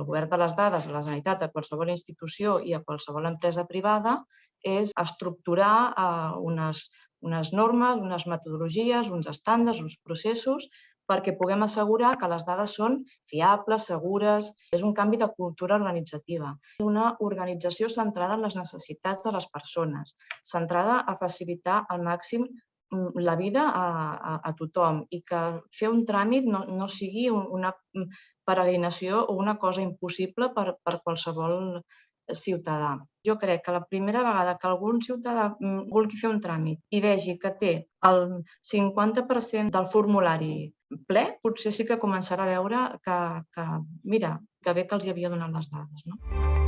el govern de les dades, a la Generalitat, a qualsevol institució i a qualsevol empresa privada, és estructurar unes normes, unes metodologies, uns estàndards, uns processos, perquè puguem assegurar que les dades són fiables, segures. És un canvi de cultura organitzativa. És una organització centrada en les necessitats de les persones, centrada a facilitar al màxim la vida a tothom i que fer un tràmit no sigui una peregrinació o una cosa impossible per qualsevol ciutadà. Jo crec que la primera vegada que algun ciutadà vulgui fer un tràmit i vegi que té el 50% del formulari ple, potser sí que començarà a veure que, mira, que bé que els hi havia donat les dades, no?